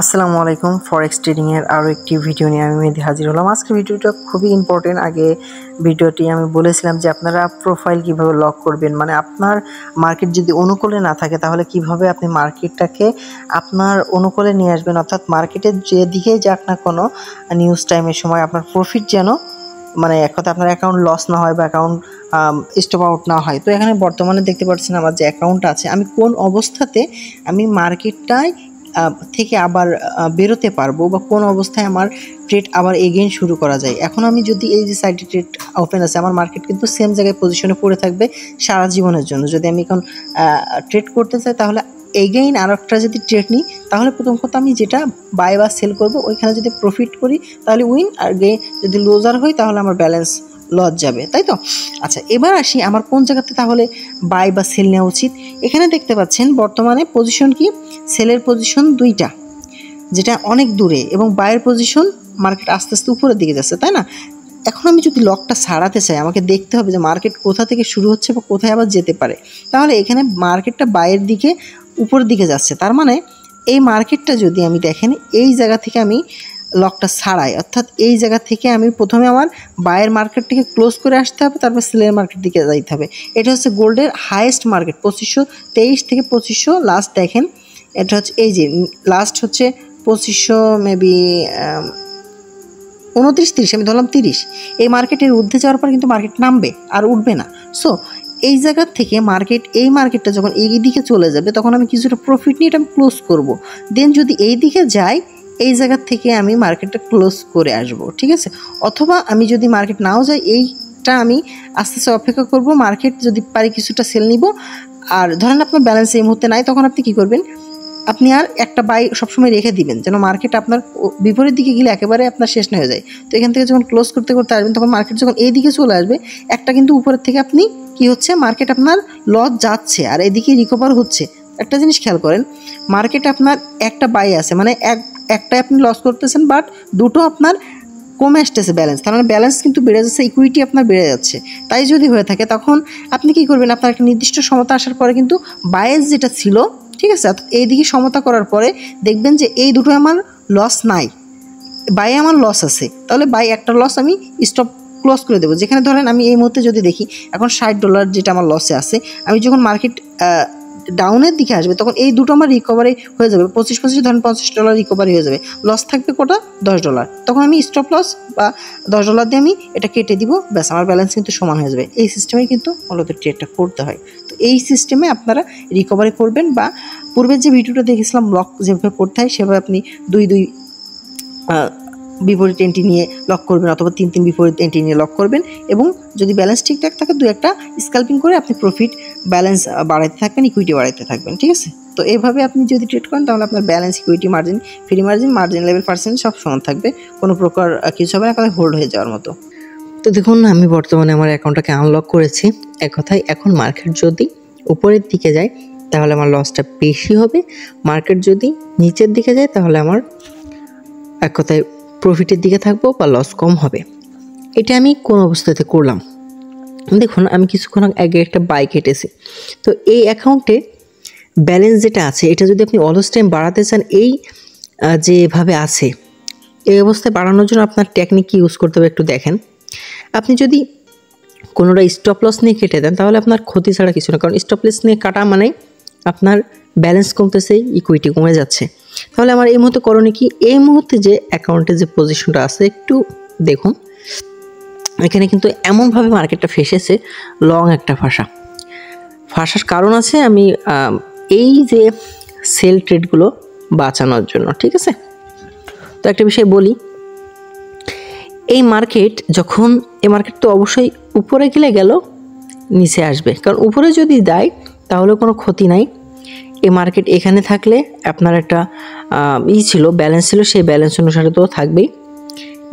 আসসালামু আলাইকুম। Forex trading এর আরো একটি ভিডিও নিয়ে আমি মেহেদী হাজির হলাম। আজকে ভিডিওটা খুবই ইম্পর্টেন্ট। আগে ভিডিওটি আমি বলেছিলাম যে আপনারা প্রোফাইল কিভাবে লক করবেন, মানে আপনার মার্কেট যদি অনুকূলে না থাকে তাহলে কিভাবে আপনি মার্কেটটাকে আপনার অনুকূলে নিয়ে আসবেন, অর্থাৎ মার্কেটের যেদিকে যাক না কোনো নিউজ টাইমের সময় আপনার প্রফিট যেন মানে এক কথা আপনার অ্যাকাউন্ট লস না হয় বা অ্যাকাউন্ট স্টপ আউট না হয়। তো এখানে বর্তমানে দেখতে পাচ্ছেন আমার যে অ্যাকাউন্ট আছে, আমি কোন অবস্থাতে আমি মার্কেটটায় থেকে আবার বেরোতে পারবো বা কোন অবস্থায় আমার ট্রেড আবার এগেইন শুরু করা যায়। এখন আমি যদি এই যে সাইডে ট্রেড ওপেন আছে, আমার মার্কেট কিন্তু সেম জায়গায় পজিশনে পড়ে থাকবে সারা জীবনের জন্য। যদি আমি এখন ট্রেড করতে চাই তাহলে এগেইন আর একটা যদি ট্রেড নিই তাহলে প্রথম কথা আমি যেটা বাই বা সেল করবো ওইখানে যদি প্রফিট করি তাহলে উইন, আর যদি লুজার হই তাহলে আমার ব্যালেন্স লস যাবে, তাই তো? আচ্ছা, এবার আসি আমার কোন জায়গাতে তাহলে বাই বা সেল নেওয়া উচিত। এখানে দেখতে পাচ্ছেন বর্তমানে পজিশন কি, সেলের পজিশন দুইটা, যেটা অনেক দূরে, এবং বাইয়ের পজিশন মার্কেট আস্তে আস্তে উপরের দিকে যাচ্ছে, তাই না? এখন আমি যদি লকটা ছাড়াতে চাই আমাকে দেখতে হবে যে মার্কেট কোথা থেকে শুরু হচ্ছে বা কোথায় আবার যেতে পারে। তাহলে এখানে মার্কেটটা বাইয়ের দিকে উপরের দিকে যাচ্ছে, তার মানে এই মার্কেটটা যদি আমি দেখেন এই জায়গা থেকে আমি লকটা ছাড়াই, অর্থাৎ এই জায়গা থেকে আমি প্রথমে আমার বায়ের মার্কেটটিকে ক্লোজ করে আসতে হবে, তারপর সেলের মার্কেট দিকে যাইতে হবে। এটা হচ্ছে গোল্ডের হাইয়েস্ট মার্কেট, 2523 থেকে 2500 লাস্ট দেখেন। এটা হচ্ছে এই যে লাস্ট হচ্ছে 2500 মেবি 29-30, আমি ধরলাম 30। এই মার্কেটের ঊর্ধ্বে যাওয়ার পর কিন্তু মার্কেট নামবে আর উঠবে না। সো এই জায়গার থেকে এই মার্কেটটা যখন এই দিকে চলে যাবে তখন আমি কিছুটা প্রফিট নিয়ে এটা আমি ক্লোজ করবো। দেন যদি এই দিকে যাই এই জায়গার থেকে আমি মার্কেটটা ক্লোজ করে আসব, ঠিক আছে? অথবা আমি যদি মার্কেট নাও যাই এইটা আমি আস্তে আস্তে অপেক্ষা করব, মার্কেট যদি পারি কিছুটা সেল নিব। আর ধরেন আপনার ব্যালেন্স এই মুহূর্তে নাই, তখন আপনি কী করবেন, আপনি আর একটা বাই সবসময় রেখে দিবেন যেন মার্কেট আপনার বিপরীত দিকে গেলে একেবারে আপনার শেষ না হয়ে যায়। তো এখান থেকে যখন ক্লোজ করতে করতে আসবেন তখন মার্কেট যখন এই দিকে চলে আসবে একটা কিন্তু উপরের থেকে আপনি কি হচ্ছে, মার্কেট আপনার লস যাচ্ছে আর এদিকে রিকভার হচ্ছে। একটা জিনিস খেয়াল করেন, মার্কেট আপনার একটা বাই আছে, মানে একটাই আপনি লস করতেছেন, বাট দুটো আপনার কমে আসতেছে ব্যালেন্স, তার মানে ব্যালেন্স কিন্তু বেড়ে যাচ্ছে, ইকুইটি আপনার বেড়ে যাচ্ছে। তাই যদি হয়ে থাকে তখন আপনি কি করবেন, আপনার একটা নির্দিষ্ট সমতা আসার পরে কিন্তু বায়াস যেটা ছিল, ঠিক আছে, এইদিকে সমতা করার পরে দেখবেন যে এই দুটো আমার লস নাই, বাই আমার লস আছে, তাহলে বাই একটা লস আমি স্টপ ক্লোজ করে দেবো। যেখানে ধরেন আমি এই মুহূর্তে যদি দেখি এখন $60 যেটা আমার লসে আছে, আমি যখন মার্কেট ডাউনের দিকে আসবে তখন এই দুটো আমার রিকভারি হয়ে যাবে, 25 ধরেন $50 রিকভারি হয়ে যাবে, লস থাকবে কটা, $10। তখন আমি স্টপ লস বা $10 দিয়ে আমি এটা কেটে দিব, ব্যাস আমার ব্যালেন্স কিন্তু সমান হয়ে যাবে। এই সিস্টেমে কিন্তু মূলত ট্রেডটা করতে হয়। তো এই সিস্টেমে আপনারা রিকভারি করবেন, বা পূর্বের যে ভিডিওটা দেখেছিলাম লক যেভাবে করতে হয় সেভাবে আপনি দুই বিপরীত এন্ট্রি নিয়ে লক করবেন, অথবা 3 বিপরীত এন্ট্রি নিয়ে লক করবেন, এবং যদি ব্যালেন্স ঠিকঠাক থাকে 2-1টা স্ক্যাল্পিং করে আপনি প্রফিট ব্যালেন্স বাড়াইতে থাকবেন, ইকুইটি বাড়াইতে থাকবেন, ঠিক আছে? তো এইভাবে আপনি যদি ট্রেড করেন তাহলে আপনার balance, equity, margin, free margin level percent সব সমান থাকবে, কোনো প্রকার কিছু হবে না, একেবারে হোল্ড হয়ে যাওয়ার মতো। তো দেখুন আমি বর্তমানে আমার অ্যাকাউন্টটাকে আনলক করেছি। এক কথায় এখন মার্কেট যদি উপরের দিকে যায় তাহলে আমার লসটা বেশি হবে, মার্কেট যদি নিচের দিকে যায় তাহলে আমার এক কথায় প্রফিটের দিকে থাকবো বা লস কম হবে। এটা আমি কোন অবস্থাতে করলাম দেখুন, আমি কিছুক্ষণ আগে একটা বাই কেটেছি। তো এই অ্যাকাউন্টে ব্যালেন্স যেটা আছে এটা যদি আপনি অলস টাইম বাড়াতে চান, এই যেভাবে আছে এই অবস্থায় বাড়ানোর জন্য আপনার টেকনিক ইউজ করতে হবে একটু দেখেন। আপনি যদি কোনোটা স্টপ লস নিয়ে কেটে দেন তাহলে আপনার ক্ষতি ছাড়া কিছু না, কারণ স্টপ লস নিয়ে কাটা মানে আপনার ব্যালেন্স কমতেছে, ইকুইটি কমে যাচ্ছে। তাহলে আমার এই মুহূর্তে করণীয় কি, এই মুহূর্তে যে অ্যাকাউন্টে যে পজিশনটা আছে একটু দেখুন, এখানে কিন্তু এমনভাবে মার্কেটটা ফেসেছে, লং একটা ফাঁসার কারণ আছে, আমি এই যে সেল ট্রেডগুলো বাঁচানোর জন্য, ঠিক আছে? তো একটা বিষয় বলি, এই মার্কেট তো অবশ্যই উপরে গেল নিচে আসবে, কারণ উপরে যদি দেয় তাহলে কোনো ক্ষতি নাই। এই মার্কেট এখানে থাকলে আপনার একটা ছিল, ব্যালেন্স ছিল, সেই ব্যালেন্স অনুসারে তো থাকবেই।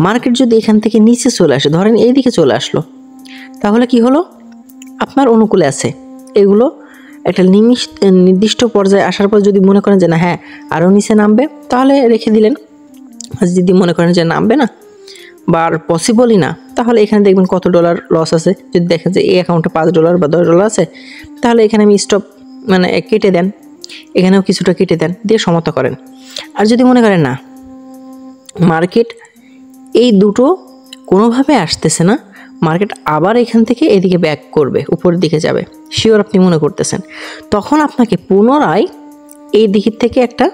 মার্কেট যদি এখান থেকে নিচে চলে আসে, ধরেন এই দিকে চলে আসলো, তাহলে কি হলো, আপনার অনুকূলে আছে এগুলো একটা নির্দিষ্ট পর্যায়ে আসার পর যদি মনে করেন যে না হ্যাঁ আরও নিচে নামবে তাহলে রেখে দিলেন, আর যদি মনে করেন যে নামবে না বা আর পসিবলই না তাহলে এখানে দেখবেন কত ডলার লস আছে। যদি দেখেন যে এই অ্যাকাউন্টে $5 বা $10 আছে তাহলে এখানে আমি স্টপ কেটে দেন। এখানেও কিছুটা কেটে দেন, দিয়ে সমতা করেন। আর যদি মনে করেন না মার্কেট এই দুটো কোনোভাবে আসতেছে না, মার্কেট আবার এখান থেকে এদিকে ব্যাক করবে, উপরের দিকে যাবে, শিওর আপনি মনে করতেছেন, তখন আপনাকে পুনরায় এই দিকের থেকে একটা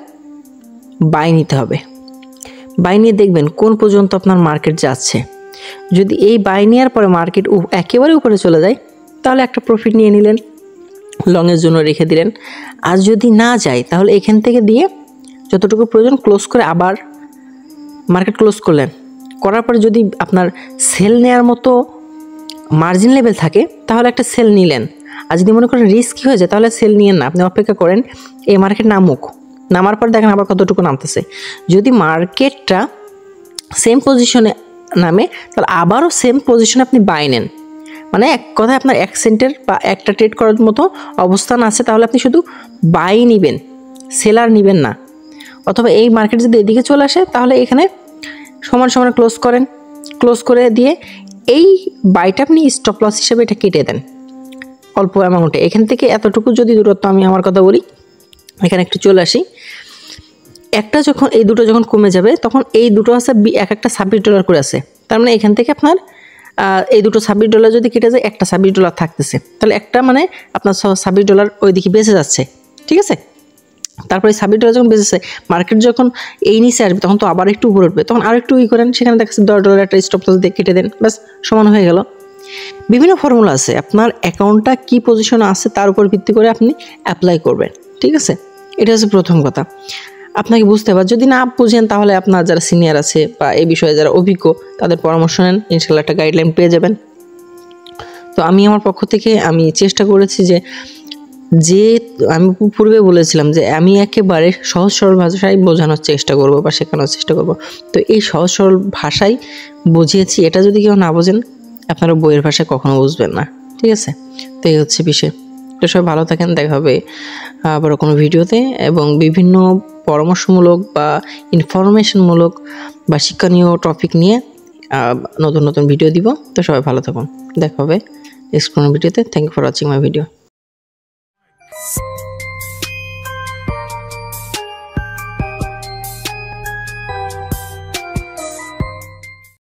বাই নিতে হবে। বাই নিয়ে দেখবেন কোন পর্যন্ত আপনার মার্কেট যাচ্ছে। যদি এই বাই নেওয়ার পরে মার্কেট একেবারে উপরে চলে যায়, তাহলে একটা প্রফিট নিয়ে নিলেন, লংয়ের জন্য রেখে দিলেন। আর যদি না যায়, তাহলে এখান থেকে দিয়ে যতটুকু প্রয়োজন ক্লোজ করে আবার মার্কেট ক্লোজ করলেন। করার পরে যদি আপনার সেল নেওয়ার মতো মার্জিন লেভেল থাকে, তাহলে একটা সেল নিলেন। আর যদি মনে করেন রিস্কি হয়ে যায়, তাহলে সেল নিয়েন না, আপনি অপেক্ষা করেন এই মার্কেট নামুক, নামার পর দেখেন আবার কতটুকু নামতেছে। যদি মার্কেটটা সেম পজিশনে নামে, তাহলে আবারও সেম পজিশনে আপনি বাই নেন। মানে এক কথায় আপনার 1 সেন্টের বা একটা ট্রেড করার মতো অবস্থান আছে, তাহলে আপনি শুধু বাই নেবেন, সেলার নেবেন না। অথবা এই মার্কেট যদি এদিকে চলে আসে, তাহলে এখানে সমান সমান ক্লোজ করেন, ক্লোজ করে দিয়ে এই বাইটা আপনি স্টপ লস হিসেবে এটা কেটে দেন অল্প অ্যামাউন্টে। এখান থেকে এতটুকু যদি দূরত্ব, আমি আমার কথা বলি, এখানে একটু চলে আসি, একটা যখন এই দুটো যখন কমে যাবে, তখন এই দুটো আছে এক একটা $26 করে আছে। তার মানে এখান থেকে আপনার এই দুটো $26 যদি কেটে যায়, একটা $26 থাকতেছে, তাহলে একটা মানে আপনার $26 ওইদিকে বেঁচে যাচ্ছে, ঠিক আছে। তারপরে $26 যখন বেঁচেছে, মার্কেট যখন এই নিচে আসবে, তখন তো আবার একটু উপরে উঠবে, তখন আর একটু করেন, সেখানে দেখাচ্ছে $10 একটা স্টপ লস দিয়ে কেটে দেন, ব্যাস সমান হয়ে গেল। বিভিন্ন ফর্মুলা আছে, আপনার অ্যাকাউন্টটা কি পজিশনে আছে তার উপর ভিত্তি করে আপনি অ্যাপ্লাই করবেন, ঠিক আছে। এটা হচ্ছে প্রথম কথা, আপনাকে বুঝতে হবে। যদি না বুঝেন, তাহলে আপনার যারা সিনিয়র আছে বা এই বিষয়ে যারা অভিজ্ঞ, তাদের পরামর্শ নেন, ইনশাল্লাহ একটা গাইডলাইন পেয়ে যাবেন। তো আমি আমার পক্ষ থেকে আমি চেষ্টা করেছি যে আমি পূর্বে বলেছিলাম যে আমি একেবারে সহজ সরল ভাষায় বোঝানোর চেষ্টা করব বা শেখানোর চেষ্টা করব। তো এই সহজ সরল ভাষায় বুঝিয়েছি, এটা যদি কেউ না বোঝেন, আপনারা বইয়ের ভাষায় কখনো বুঝবেন না, ঠিক আছে। তো এই হচ্ছে বিষয়। তো সবাই ভালো থাকেন, দেখা হবে আবার কোনো ভিডিওতে, এবং বিভিন্ন পরামর্শমূলক বা ইনফরমেশনমূলক বা শিক্ষণীয় টপিক নিয়ে নতুন নতুন ভিডিও দিব। তো সবাই ভালো থাকুন, দেখা হবে নেক্সট কোনো ভিডিওতে। Thank you for watching my video.